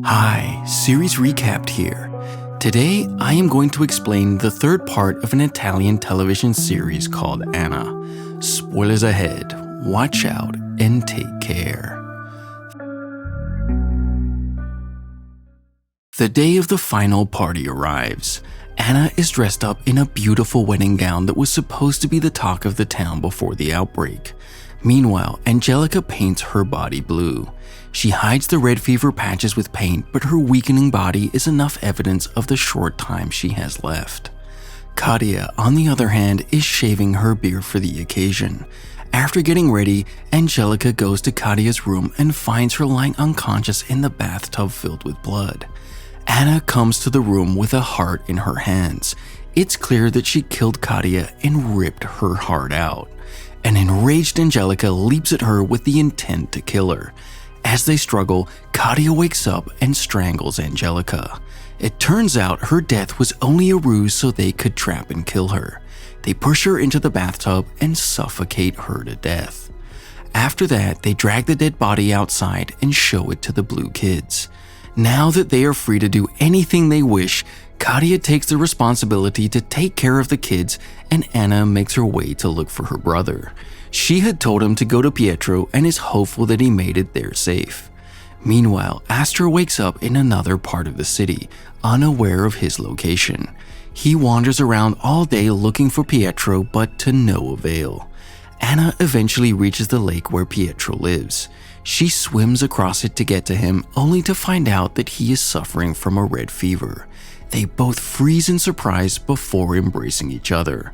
Hi, series recapped here. Today, I am going to explain the third part of an Italian television series called Anna. Spoilers ahead, watch out and take care. The day of the final party arrives. Anna is dressed up in a beautiful wedding gown that was supposed to be the talk of the town before the outbreak. Meanwhile, Angelica paints her body blue. She hides the red fever patches with paint, but her weakening body is enough evidence of the short time she has left. Katia, on the other hand, is shaving her beard for the occasion. After getting ready, Angelica goes to Katia's room and finds her lying unconscious in the bathtub filled with blood. Anna comes to the room with a heart in her hands. It's clear that she killed Katia and ripped her heart out. An enraged Angelica leaps at her with the intent to kill her. As they struggle, Katia wakes up and strangles Angelica. It turns out her death was only a ruse so they could trap and kill her. They push her into the bathtub and suffocate her to death. After that, they drag the dead body outside and show it to the blue kids. Now that they are free to do anything they wish, Katia takes the responsibility to take care of the kids, and Anna makes her way to look for her brother. She had told him to go to Pietro and is hopeful that he made it there safe. Meanwhile, Astor wakes up in another part of the city, unaware of his location. He wanders around all day looking for Pietro, but to no avail. Anna eventually reaches the lake where Pietro lives. She swims across it to get to him, only to find out that he is suffering from a red fever. They both freeze in surprise before embracing each other.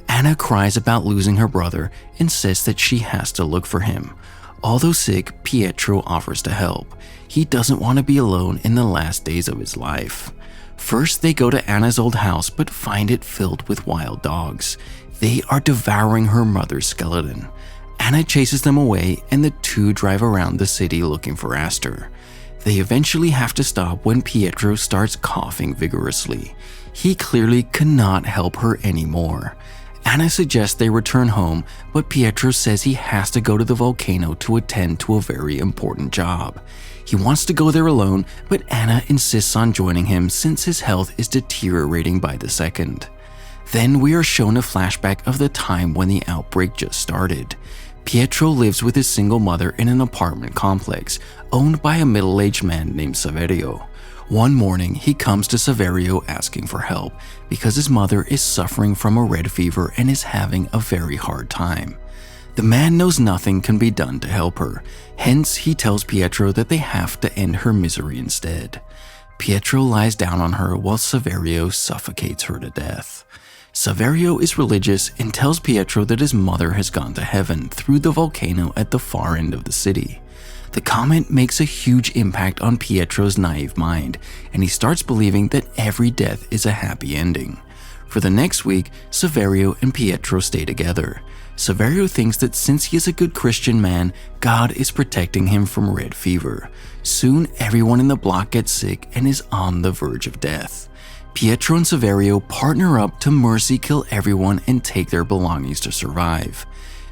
Anna cries about losing her brother and says that she has to look for him. Although sick, Pietro offers to help. He doesn't want to be alone in the last days of his life. First, they go to Anna's old house but find it filled with wild dogs. They are devouring her mother's skeleton. Anna chases them away and the two drive around the city looking for Astor. They eventually have to stop when Pietro starts coughing vigorously. He clearly cannot help her anymore. Anna suggests they return home, but Pietro says he has to go to the volcano to attend to a very important job. He wants to go there alone, but Anna insists on joining him since his health is deteriorating by the second. Then we are shown a flashback of the time when the outbreak just started. Pietro lives with his single mother in an apartment complex owned by a middle-aged man named Saverio. One morning, he comes to Saverio asking for help because his mother is suffering from a red fever and is having a very hard time. The man knows nothing can be done to help her, hence he tells Pietro that they have to end her misery instead. Pietro lies down on her while Saverio suffocates her to death. Saverio is religious and tells Pietro that his mother has gone to heaven through the volcano at the far end of the city. The comment makes a huge impact on Pietro's naive mind, and he starts believing that every death is a happy ending. For the next week, Saverio and Pietro stay together. Saverio thinks that since he is a good Christian man, God is protecting him from red fever. Soon, everyone in the block gets sick and is on the verge of death. Pietro and Saverio partner up to mercy kill everyone and take their belongings to survive.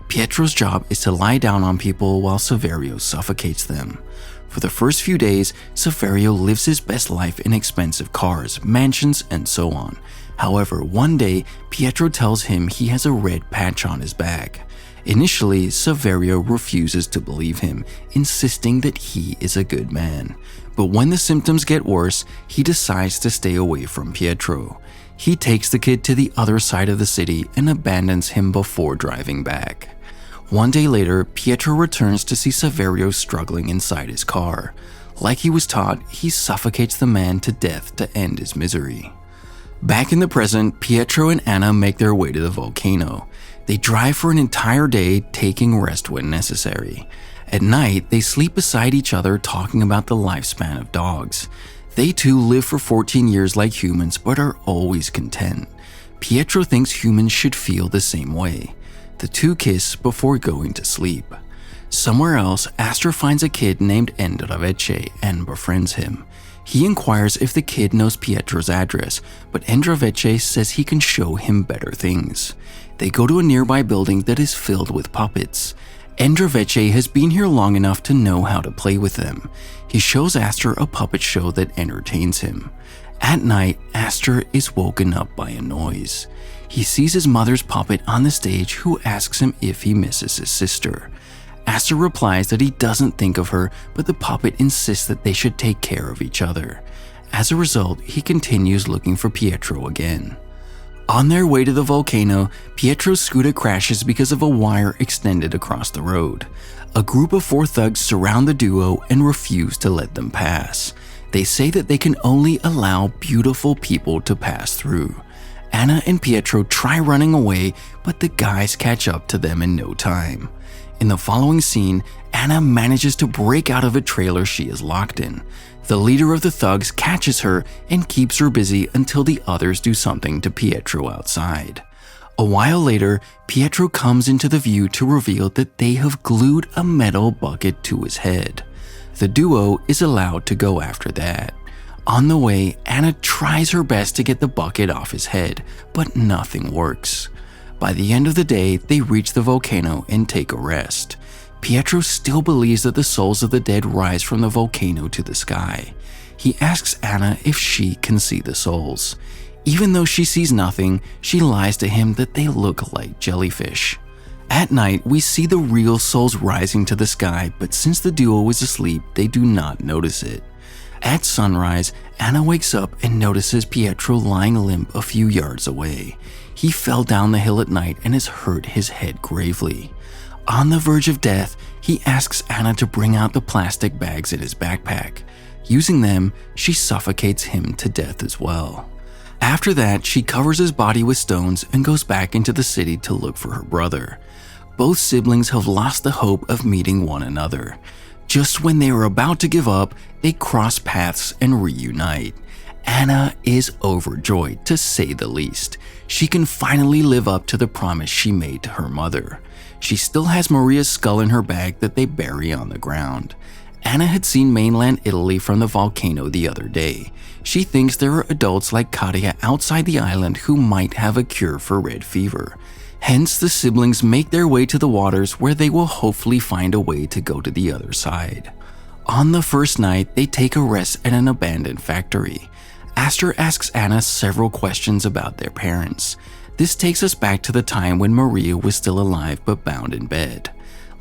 Pietro's job is to lie down on people while Saverio suffocates them. For the first few days, Saverio lives his best life in expensive cars, mansions, and so on. However, one day, Pietro tells him he has a red patch on his back. Initially, Saverio refuses to believe him, insisting that he is a good man. But when the symptoms get worse, he decides to stay away from Pietro. He takes the kid to the other side of the city and abandons him before driving back. One day later, Pietro returns to see Saverio struggling inside his car. Like he was taught, he suffocates the man to death to end his misery. Back in the present, Pietro and Anna make their way to the volcano. They drive for an entire day, taking rest when necessary. At night, they sleep beside each other talking about the lifespan of dogs. They too live for 14 years like humans but are always content. Pietro thinks humans should feel the same way. The two kiss before going to sleep. Somewhere else, Astor finds a kid named Endravece and befriends him. He inquires if the kid knows Pietro's address, but Endravece says he can show him better things. They go to a nearby building that is filled with puppets. Androvece has been here long enough to know how to play with them. He shows Aster a puppet show that entertains him. At night, Aster is woken up by a noise. He sees his mother's puppet on the stage, who asks him if he misses his sister. Aster replies that he doesn't think of her, but the puppet insists that they should take care of each other. As a result, he continues looking for Pietro again. On their way to the volcano, Pietro's scooter crashes because of a wire extended across the road. A group of 4 thugs surround the duo and refuse to let them pass. They say that they can only allow beautiful people to pass through. Anna and Pietro try running away, but the guys catch up to them in no time. In the following scene, Anna manages to break out of a trailer she is locked in. The leader of the thugs catches her and keeps her busy until the others do something to Pietro outside. A while later, Pietro comes into the view to reveal that they have glued a metal bucket to his head. The duo is allowed to go after that. On the way, Anna tries her best to get the bucket off his head, but nothing works. By the end of the day, they reach the volcano and take a rest. Pietro still believes that the souls of the dead rise from the volcano to the sky. He asks Anna if she can see the souls. Even though she sees nothing, she lies to him that they look like jellyfish. At night, we see the real souls rising to the sky, but since the duo is asleep, they do not notice it. At sunrise, Anna wakes up and notices Pietro lying limp a few yards away. He fell down the hill at night and has hurt his head gravely. On the verge of death, he asks Anna to bring out the plastic bags in his backpack. Using them, she suffocates him to death as well. After that, she covers his body with stones and goes back into the city to look for her brother. Both siblings have lost the hope of meeting one another. Just when they are about to give up, they cross paths and reunite. Anna is overjoyed, to say the least. She can finally live up to the promise she made to her mother. She still has Maria's skull in her bag that they bury on the ground. Anna had seen mainland Italy from the volcano the other day. She thinks there are adults like Katia outside the island who might have a cure for red fever. Hence, the siblings make their way to the waters where they will hopefully find a way to go to the other side. On the first night, they take a rest at an abandoned factory. Aster asks Anna several questions about their parents. This takes us back to the time when Maria was still alive but bound in bed.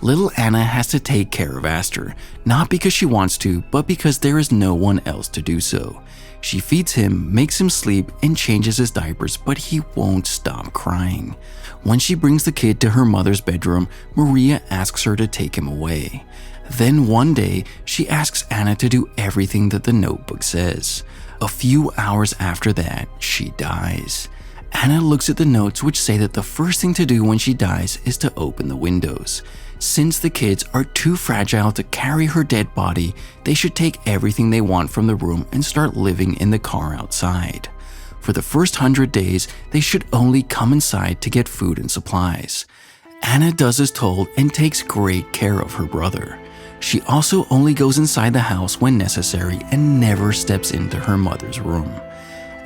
Little Anna has to take care of Aster, not because she wants to, but because there is no one else to do so. She feeds him, makes him sleep, and changes his diapers, but he won't stop crying. When she brings the kid to her mother's bedroom, Maria asks her to take him away. Then one day, she asks Anna to do everything that the notebook says. A few hours after that, she dies. Anna looks at the notes, which say that the first thing to do when she dies is to open the windows. Since the kids are too fragile to carry her dead body, they should take everything they want from the room and start living in the car outside. For the first 100 days, they should only come inside to get food and supplies. Anna does as told and takes great care of her brother. She also only goes inside the house when necessary and never steps into her mother's room.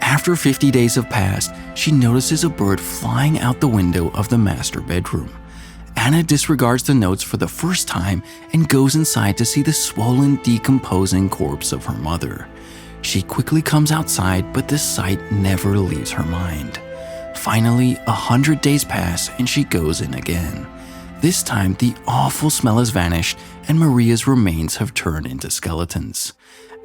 After 50 days have passed, she notices a bird flying out the window of the master bedroom. Anna disregards the notes for the first time and goes inside to see the swollen, decomposing corpse of her mother. She quickly comes outside, but the sight never leaves her mind. Finally, 100 days pass and she goes in again. This time, the awful smell has vanished and Maria's remains have turned into skeletons.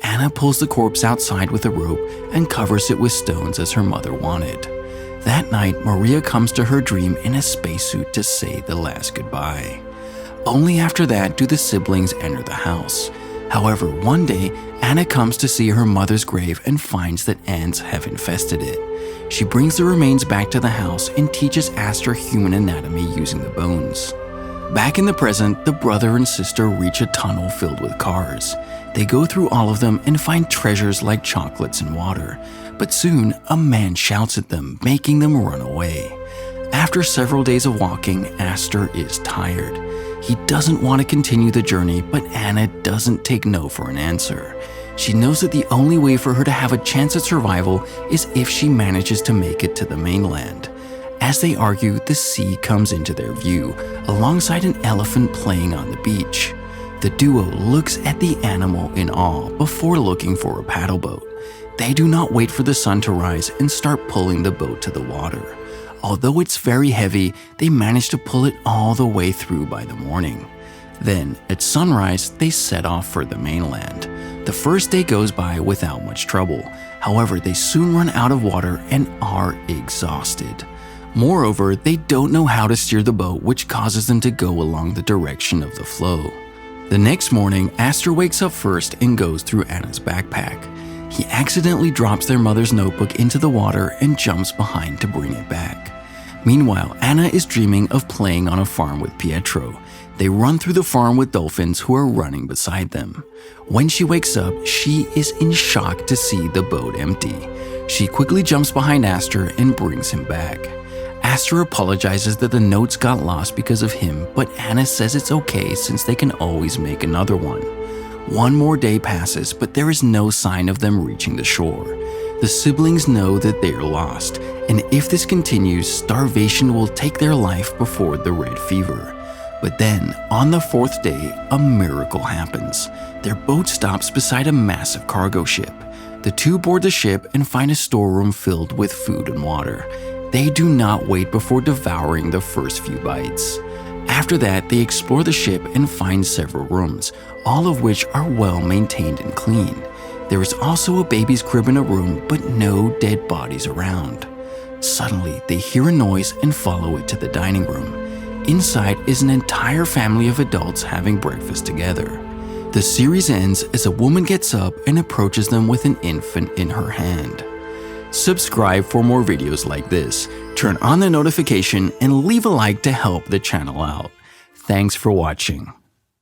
Anna pulls the corpse outside with a rope and covers it with stones as her mother wanted. That night, Maria comes to her dream in a spacesuit to say the last goodbye. Only after that do the siblings enter the house. However, one day, Anna comes to see her mother's grave and finds that ants have infested it. She brings the remains back to the house and teaches Aster human anatomy using the bones. Back in the present, the brother and sister reach a tunnel filled with cars. They go through all of them and find treasures like chocolates and water. But soon, a man shouts at them, making them run away. After several days of walking, Aster is tired. He doesn't want to continue the journey, but Anna doesn't take no for an answer. She knows that the only way for her to have a chance at survival is if she manages to make it to the mainland. As they argue, the sea comes into their view, alongside an elephant playing on the beach. The duo looks at the animal in awe before looking for a paddle boat. They do not wait for the sun to rise and start pulling the boat to the water. Although it's very heavy, they manage to pull it all the way through by the morning. Then, at sunrise, they set off for the mainland. The first day goes by without much trouble. However, they soon run out of water and are exhausted. Moreover, they don't know how to steer the boat, which causes them to go along the direction of the flow. The next morning, Astor wakes up first and goes through Anna's backpack. He accidentally drops their mother's notebook into the water and jumps behind to bring it back. Meanwhile, Anna is dreaming of playing on a farm with Pietro. They run through the farm with dolphins who are running beside them. When she wakes up, she is in shock to see the boat empty. She quickly jumps behind Astor and brings him back. Astor apologizes that the notes got lost because of him, but Anna says it's okay since they can always make another one. One more day passes, but there is no sign of them reaching the shore. The siblings know that they are lost, and if this continues, starvation will take their life before the red fever. But then, on the fourth day, a miracle happens. Their boat stops beside a massive cargo ship. The two board the ship and find a storeroom filled with food and water. They do not wait before devouring the first few bites. After that, they explore the ship and find several rooms, all of which are well maintained and clean. There is also a baby's crib in a room, but no dead bodies around. Suddenly, they hear a noise and follow it to the dining room. Inside is an entire family of adults having breakfast together. The series ends as a woman gets up and approaches them with an infant in her hand. Subscribe for more videos like this, turn on the notification, and leave a like to help the channel out. Thanks for watching.